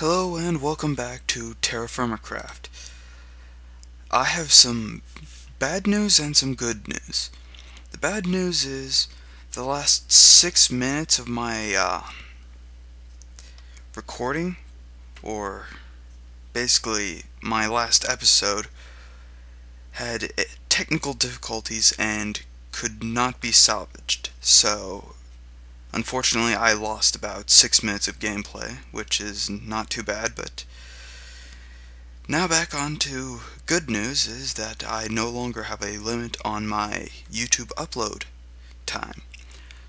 Hello and welcome back to TerraFirmaCraft. I have some bad news and some good news. The bad news is the last 6 minutes of my recording, or basically my last episode, had technical difficulties and could not be salvaged. So unfortunately I lost about 6 minutes of gameplay, which is not too bad, but now back on to good news is that I no longer have a limit on my YouTube upload time.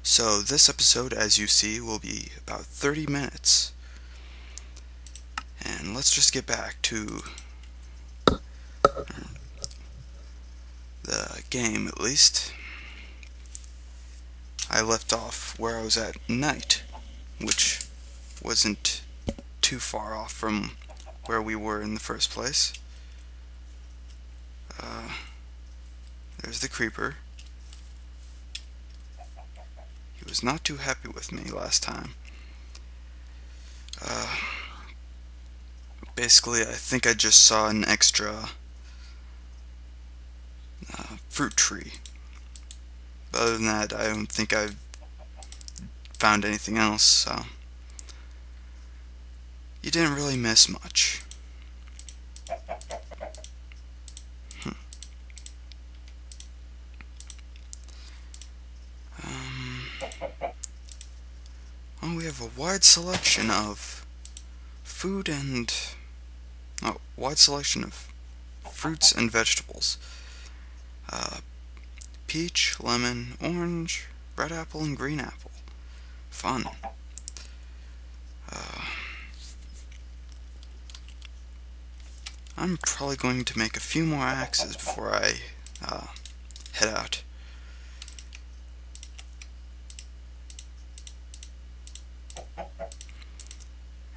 So this episode, as you see, will be about 30 minutes. And let's just get back to the game, at least. I left off where I was at night, which wasn't too far off from where we were in the first place. There's the creeper. He was not too happy with me last time. Basically, I think I just saw an extra fruit tree. But other than that, I don't think I've found anything else, so you didn't really miss much. Well, we have a wide selection of food and wide selection of fruits and vegetables. Peach, lemon, orange, red apple, and green apple. Fun. I'm probably going to make a few more axes before I head out.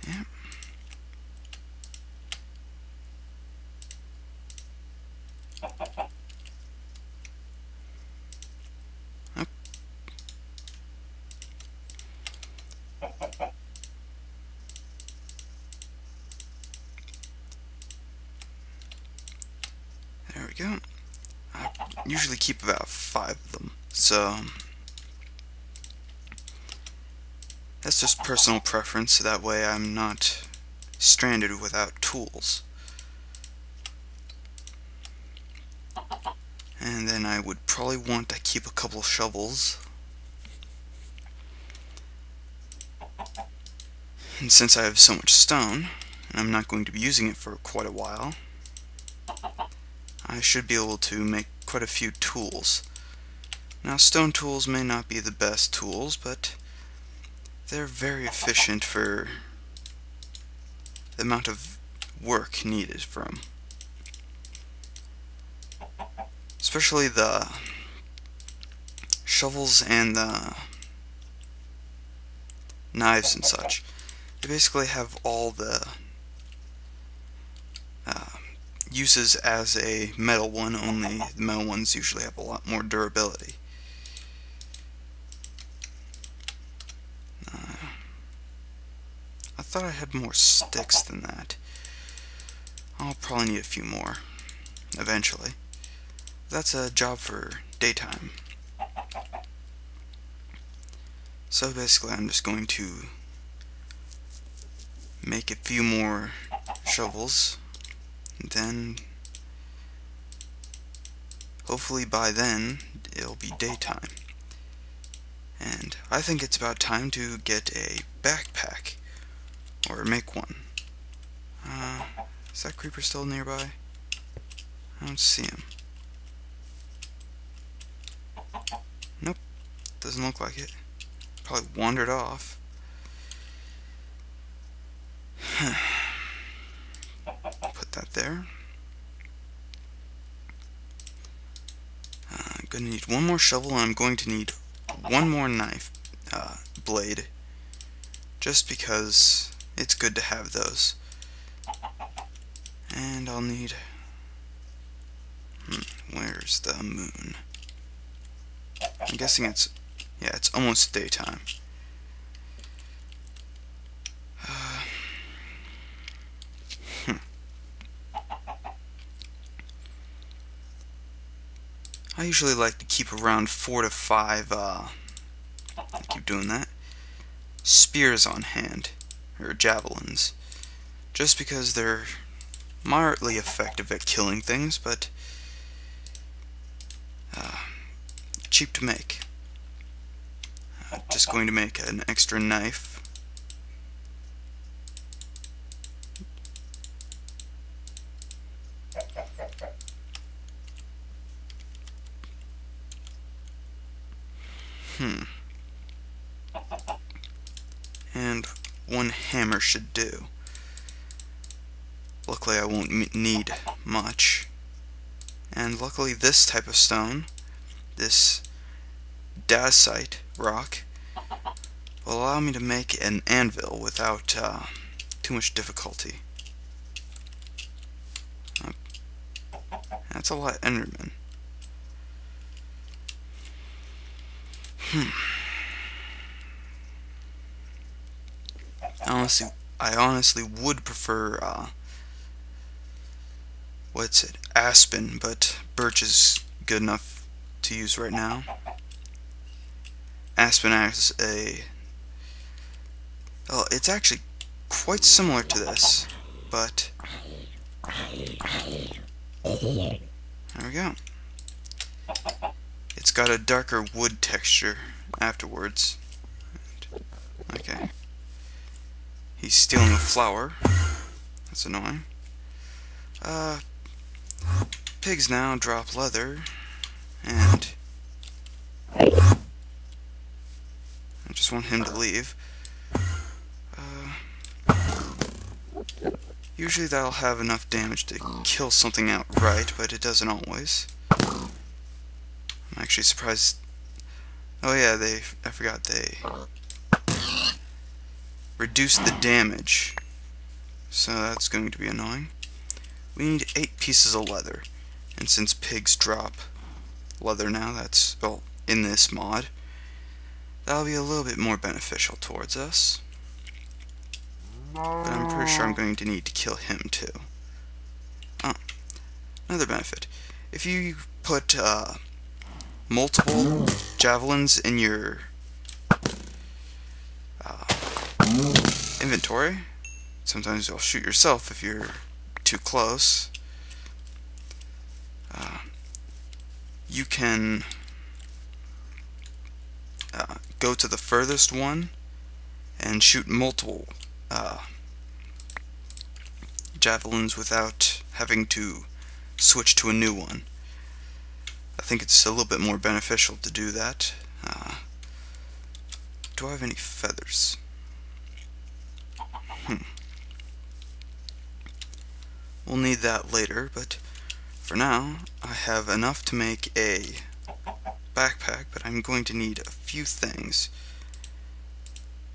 Yeah. There we go. I usually keep about 5 of them, so that's just personal preference, so that way I'm not stranded without tools. And then I would probably want to keep a couple shovels. And since I have so much stone, and I'm not going to be using it for quite a while, I should be able to make quite a few tools. Now, stone tools may not be the best tools, but they're very efficient for the amount of work needed for them. Especially the shovels and the knives and such. They basically have all the uses as a metal one, only the metal ones usually have a lot more durability. I thought I had more sticks than that. I'll probably need a few more eventually. That's a job for daytime. So basically I'm just going to make a few more shovels, and then hopefully by then it'll be daytime. And I think it's about time to get a backpack, or make one. Is that creeper still nearby? I don't see him. Nope, doesn't look like it. Probably wandered off. Put that there. I'm going to need one more shovel, and I'm going to need one more knife blade, just because it's good to have those. And I'll need... where's the moon? I'm guessing it's... yeah, it's almost daytime. I usually like to keep around 4 to 5, I keep doing that, spears on hand, or javelins, just because they're moderately effective at killing things, but cheap to make. Just going to make an extra knife. And one hammer should do. Luckily I won't need much. And luckily this type of stone, this dacite rock, will allow me to make an anvil without too much difficulty. That's a lot of Endermen. I honestly would prefer aspen, but birch is good enough to use right now. Aspen has well, it's actually quite similar to this, but there we go. It's got a darker wood texture afterwards. Okay. He's stealing a flower. That's annoying. Pigs now drop leather, and I just want him to leave. Usually that'll have enough damage to kill something outright, but it doesn't always. I'm actually surprised. Oh yeah, I forgot they reduced the damage, so that's going to be annoying. We need 8 pieces of leather, and since pigs drop leather now, that's, well, in this mod, that'll be a little bit more beneficial towards us. But I'm pretty sure I'm going to need to kill him too. Oh, another benefit. If you put multiple javelins in your inventory, sometimes you'll shoot yourself if you're too close. You can go to the furthest one and shoot multiple javelins without having to switch to a new one. I think it's a little bit more beneficial to do that. Do I have any feathers? We'll need that later, but for now I have enough to make a backpack, but I'm going to need a few things.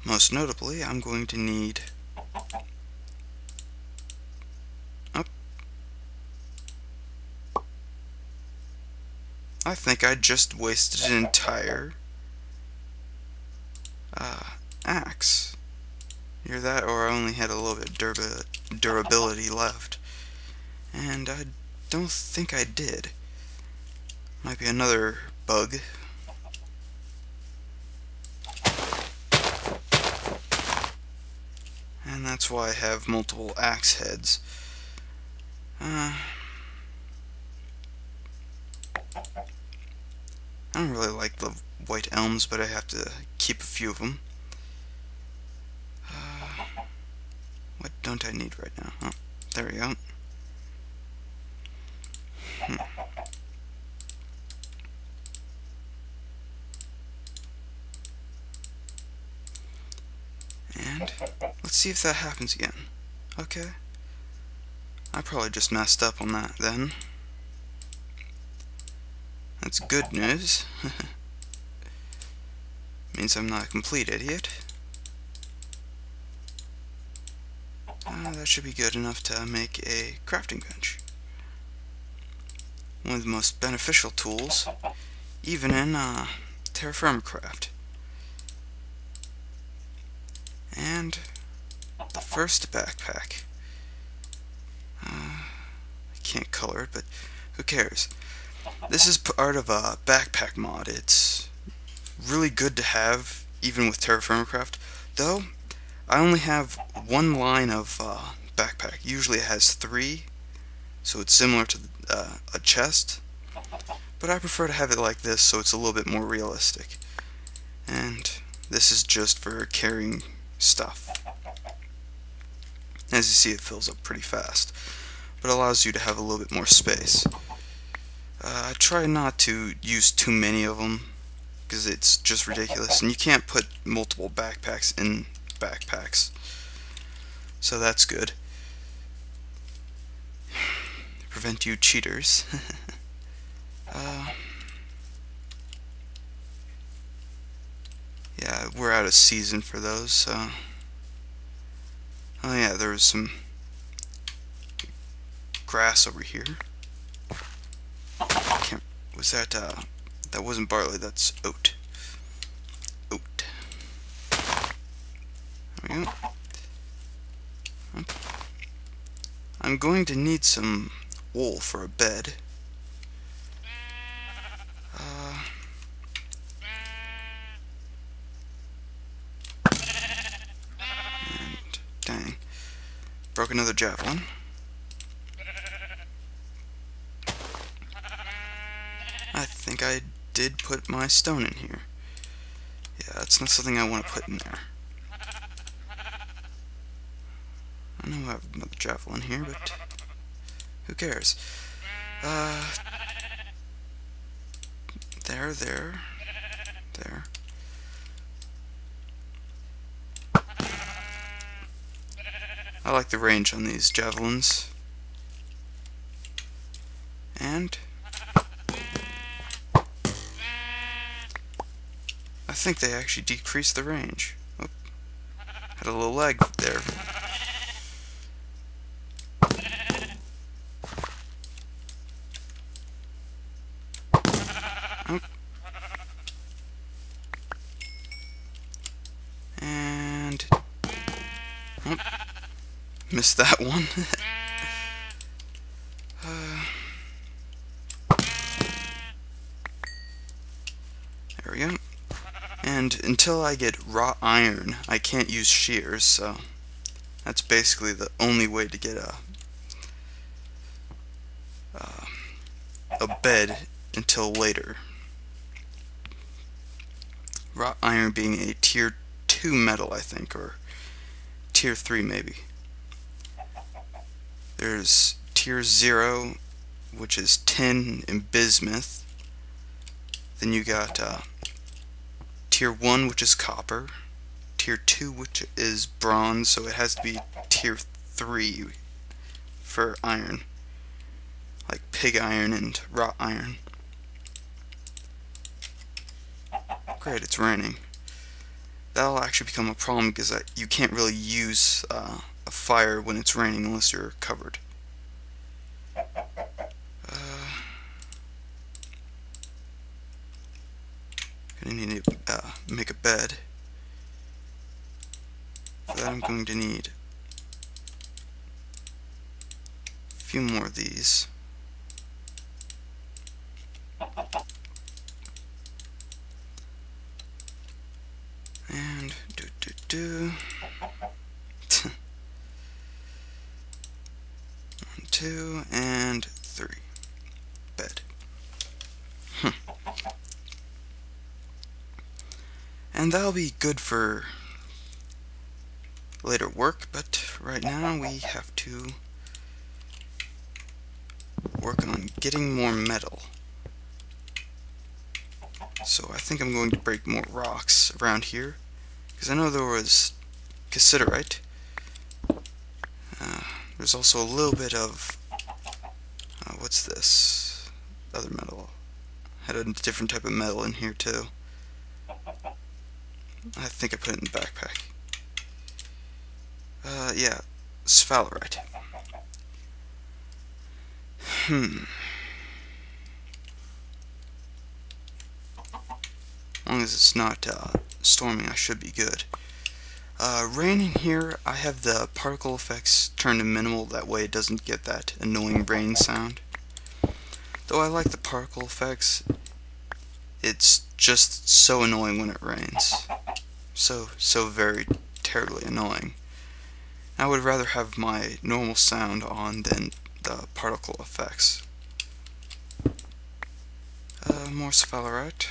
Most notably, I'm going to need I think I just wasted an entire axe. Either that, or I only had a little bit of durability left. And I don't think I did. Might be another bug. And that's why I have multiple axe heads. I don't really like the white elms, but I have to keep a few of them. What don't I need right now? Oh, there we go. And let's see if that happens again. Okay. I probably just messed up on that then. That's good news. Means I'm not a complete idiot. That should be good enough to make a crafting bench. One of the most beneficial tools, even in TerraFirmaCraft. And the first backpack. I can't color it, but who cares? This is part of a backpack mod. It's really good to have, even with TerraFirmaCraft. Though, I only have one line of backpack. Usually it has 3, so it's similar to a chest. But I prefer to have it like this, so it's a little bit more realistic. And this is just for carrying stuff. As you see, it fills up pretty fast, but allows you to have a little bit more space. I try not to use too many of them, because it's just ridiculous, and you can't put multiple backpacks in backpacks, so that's good. Prevent you cheaters. Yeah, we're out of season for those, so... Oh yeah, there was some grass over here. Was that, that wasn't barley, that's oat. Oat. There we go. I'm going to need some wool for a bed. And, dang. Broke another javelin. I think I did put my stone in here. Yeah, it's not something I want to put in there. I know I have another javelin here, but who cares? There. I like the range on these javelins. And I think they actually decreased the range. Oh, had a little lag there. Oh. And oh, missed that one. There we go. And until I get raw iron, I can't use shears, so that's basically the only way to get a bed until later. Raw iron being a tier 2 metal, I think, or tier 3 maybe. There's tier 0, which is tin and bismuth. Then you got tier 1, which is copper. Tier 2, which is bronze, so it has to be tier 3 for iron. Like pig iron and wrought iron. Great, it's raining. That'll actually become a problem because you can't really use a fire when it's raining unless you're covered. Gonna need to make a bed. For that I'm going to need a few more of these. And do 1, 2, and 3. Bed. And that'll be good for later work, but right now we have to work on getting more metal. So I think I'm going to break more rocks around here, because I know there was cassiterite. There's also a little bit of what's this other metal? Had a different type of metal in here too. I think I put it in the backpack. Yeah, sphalerite. As long as it's not storming, I should be good. Raining here, I have the particle effects turned to minimal, that way it doesn't get that annoying rain sound. Though I like the particle effects, it's just so annoying when it rains. So very terribly annoying. I would rather have my normal sound on than the particle effects. More sphalerite.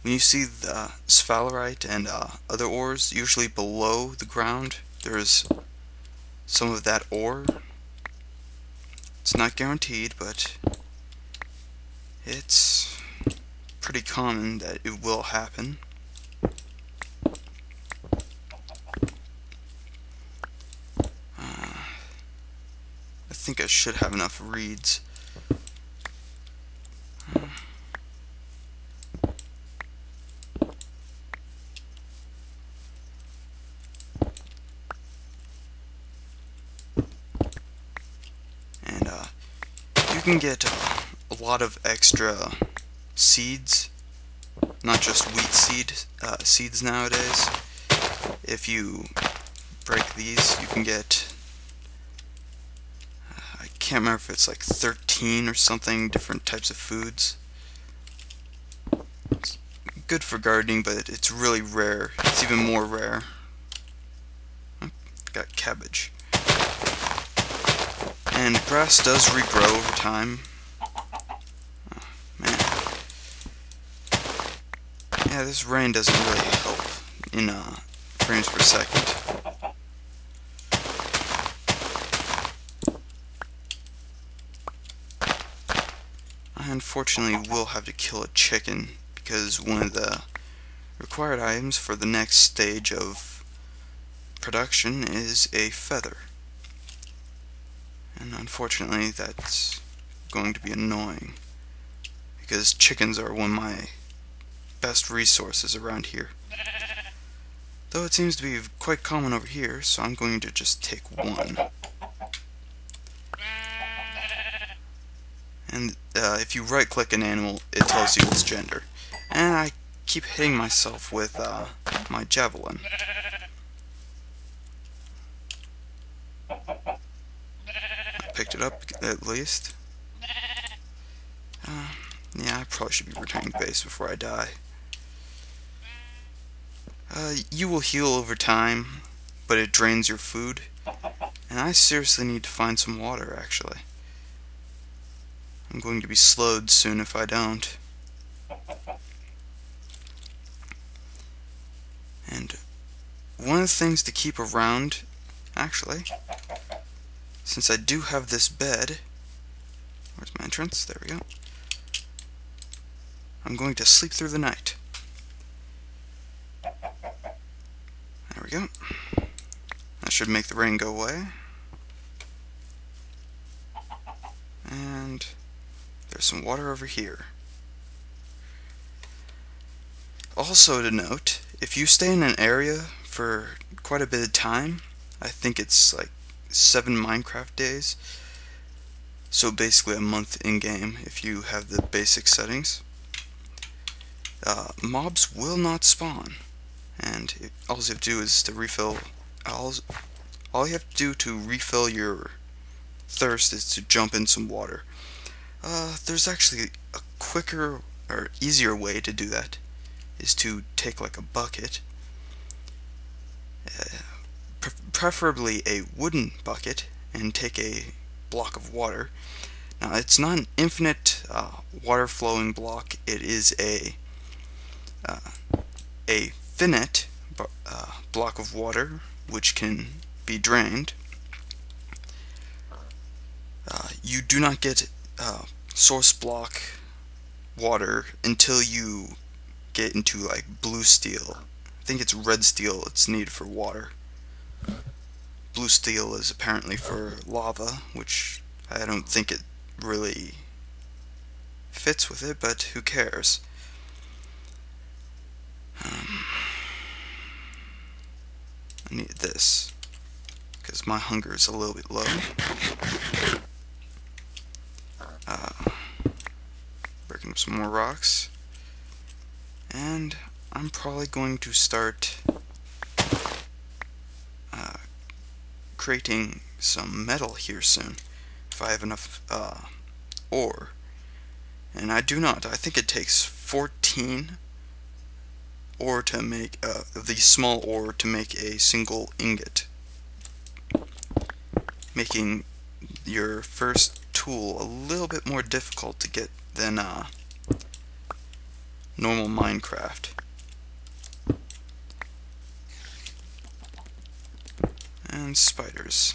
When you see the sphalerite and other ores, usually below the ground, there's some of that ore. It's not guaranteed, but it's pretty common that it will happen. I think I should have enough reeds. And you can get a lot of extra seeds, not just wheat seeds nowadays. If you break these, you can get, I can't remember if it's like 13 or something different types of foods. It's good for gardening, but it's really rare. It's even more rare. Got cabbage. And grass does regrow over time. Oh, man. Yeah, this rain doesn't really help in frames per second. I unfortunately will have to kill a chicken because one of the required items for the next stage of production is a feather. And unfortunately that's going to be annoying because chickens are one of my best resources around here. Though it seems to be quite common over here, so I'm going to just take one. And if you right click an animal, it tells you its gender. And I keep hitting myself with my javelin. I picked it up at least. Yeah, I probably should be returning to base before I die. You will heal over time, but it drains your food. And I seriously need to find some water, actually. I'm going to be slowed soon if I don't. And one of the things to keep around, actually, since I do have this bed, where's my entrance? There we go. I'm going to sleep through the night. There we go. That should make the rain go away. And there's some water over here. Also to note, if you stay in an area for quite a bit of time, I think it's like 7 Minecraft days, so basically a month in-game if you have the basic settings, mobs will not spawn, and all you have to do is to refill, all you have to do to refill your thirst is to jump in some water. There's actually a quicker or easier way to do that, is to take like a bucket, preferably a wooden bucket, and take a block of water. Now it's not an infinite water flowing block, it is a finite block of water which can be drained. You do not get source block water until you get into like blue steel. I think it's red steel it's needed for water. Blue steel is apparently for lava, which I don't think it really fits with it, but who cares? I need this because my hunger is a little bit low. Breaking up some more rocks, and I'm probably going to start creating some metal here soon. if I have enough ore. And I do not. I think it takes 14 ore to make the small ore to make a single ingot, making your first tool a little bit more difficult to get than normal Minecraft. And spiders.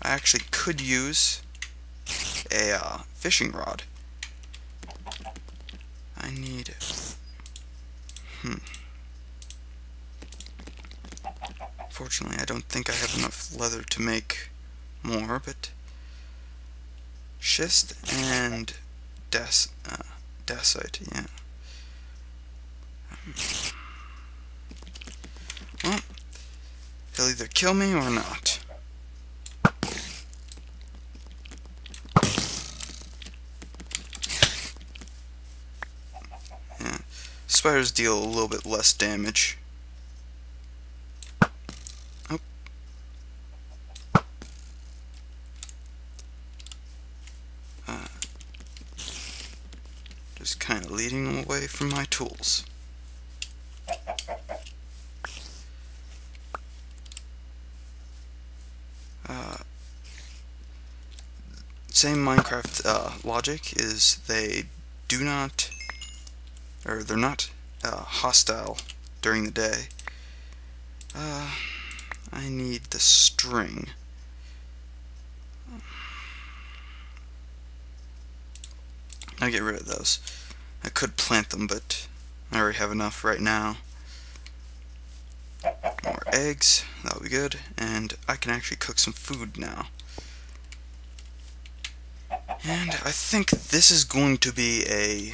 I actually could use a fishing rod. I need... Fortunately, I don't think I have enough leather to make more, but schist and dacite, yeah. Well, he'll either kill me or not. Yeah, spiders deal a little bit less damage. Oh. Just kind of leading them away from my tools. Same Minecraft logic is they're not hostile during the day. I need the string. I'll get rid of those. I could plant them, but I already have enough right now. More eggs, that'll be good, and I can actually cook some food now. And I think this is going to be a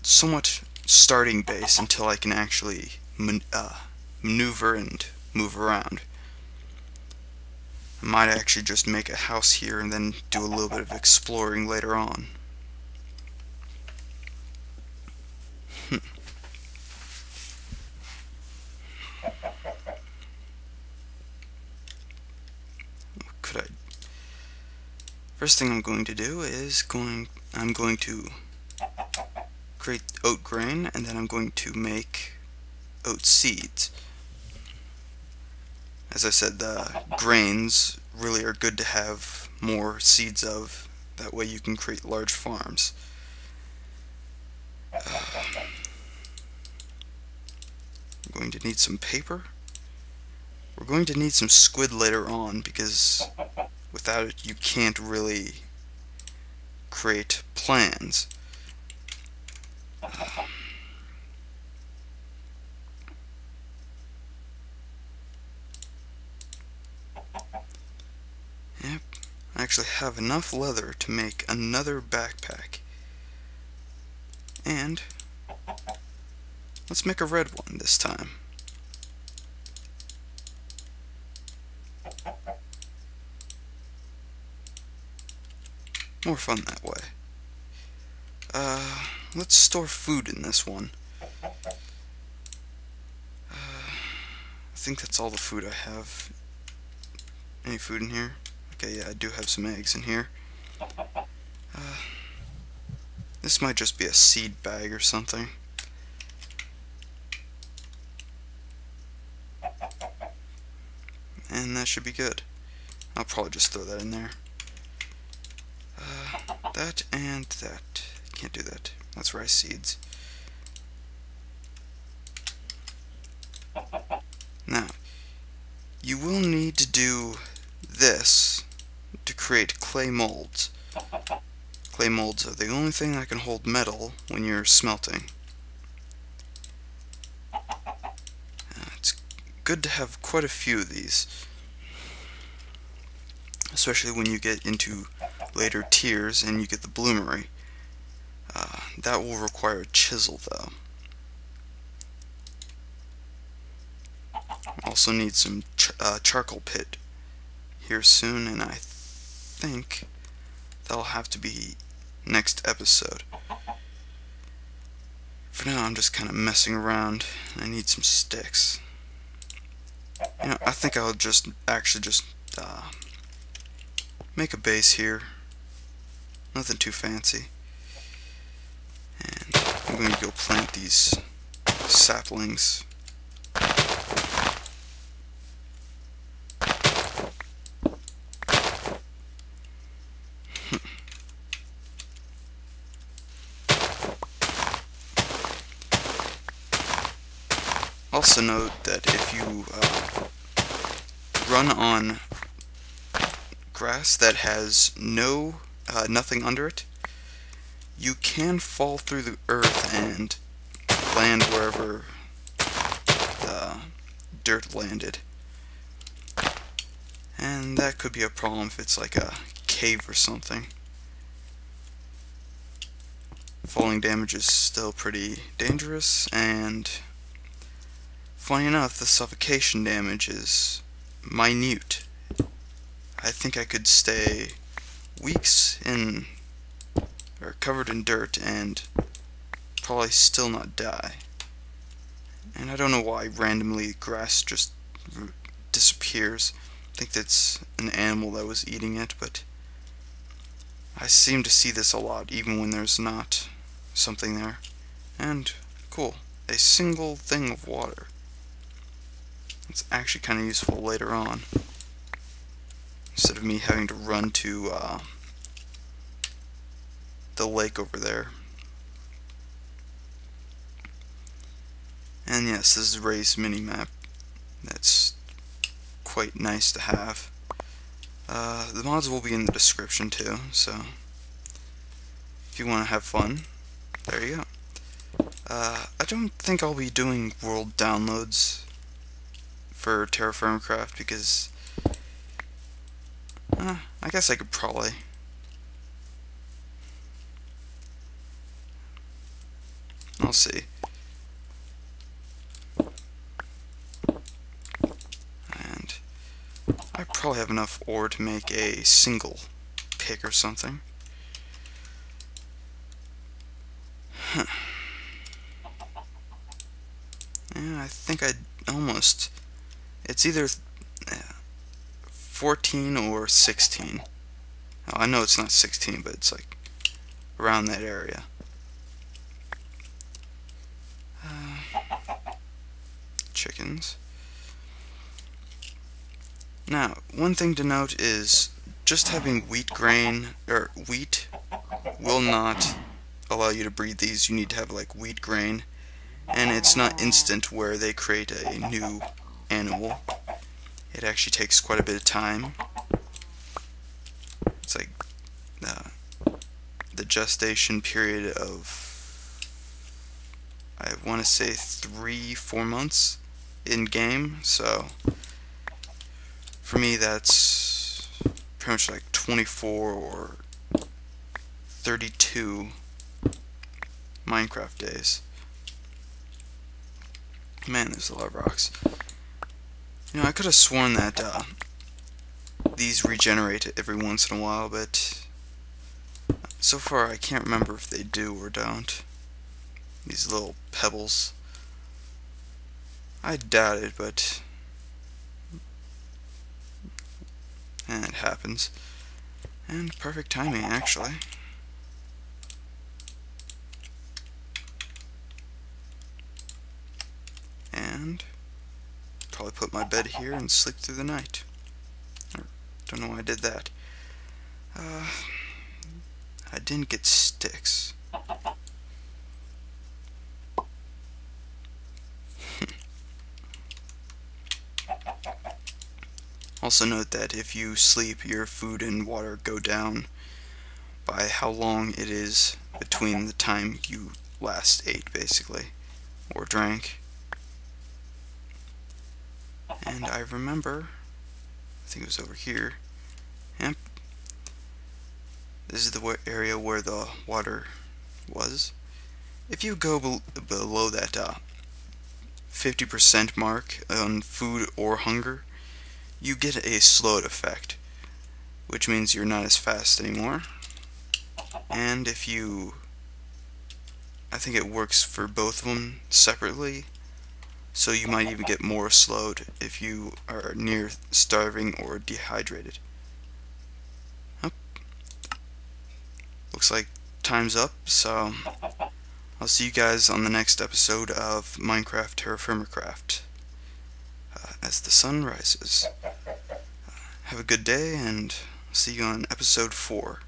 somewhat starting base until I can actually maneuver and move around. I might actually just make a house here and then do a little bit of exploring later on. First thing I'm going to do is I'm going to create oat grain, and then I'm going to make oat seeds. As I said, the grains really are good to have more seeds of. That way you can create large farms. I'm going to need some paper. We're going to need some squid later on, because without it you can't really create plans. Yep, I actually have enough leather to make another backpack. And let's make a red one this time. More fun that way. Let's store food in this one. I think that's all the food I have. Any food in here? Okay, yeah, I do have some eggs in here. This might just be a seed bag or something. And that should be good. I'll probably just throw that in there. That and that. Can't do that. That's rice seeds. Now, you will need to do this to create clay molds. Clay molds are the only thing that can hold metal when you're smelting. It's good to have quite a few of these, especially when you get into later tiers and you get the bloomery. That will require a chisel though. Also need some charcoal pit here soon, and I think that'll have to be next episode. For now I'm just kind of messing around. I need some sticks. You know, I think I'll just make a base here. Nothing too fancy. And I'm going to go plant these saplings. Also note that if you run on grass that has nothing under it, you can fall through the earth and land wherever the dirt landed. And that could be a problem if it's like a cave or something. Falling damage is still pretty dangerous, and funny enough, the suffocation damage is minute. I think I could stay weeks covered in dirt and probably still not die. And I don't know why randomly grass just disappears. I think that's an animal that was eating it, but I seem to see this a lot even when there's not something there. And cool, a single thing of water. It's actually kind of useful later on, instead of me having to run to the lake over there. And yes, this is Ray's mini-map. That's quite nice to have. The mods will be in the description too, so if you want to have fun, there you go. I don't think I'll be doing world downloads for TerraFirmaCraft because I guess I could probably. I'll see. And I probably have enough ore to make a single pick or something. Huh. Yeah, I think I almost. It's either 14 or 16. Oh, I know it's not 16, but it's like around that area. Chickens. Now, one thing to note is just having wheat grain or wheat will not allow you to breed these. You need to have like wheat grain, and it's not instant where they create a new animal. It actually takes quite a bit of time. It's like the gestation period of, I want to say 3-4 months in game, so for me that's pretty much like 24 or 32 Minecraft days. Man, there's a lot of rocks. You know, I could have sworn that these regenerate every once in a while, but so far I can't remember if they do or don't. These little pebbles. I doubt it, but it happens. And perfect timing, actually. And probably put my bed here and sleep through the night. Don't know why I did that. I didn't get sticks. Also note that if you sleep, your food and water go down by how long it is between the time you last ate, basically, or drank. And I remember, I think it was over here. Yep. This is the area where the water was. If you go below that 50% mark on food or hunger, you get a slowed effect, which means you're not as fast anymore. And if you, I think it works for both of them separately, so you might even get more slowed if you are near starving or dehydrated. looks like time's up, so I'll see you guys on the next episode of Minecraft TerraFirmaCraft as the sun rises. Have a good day, and see you on episode 4.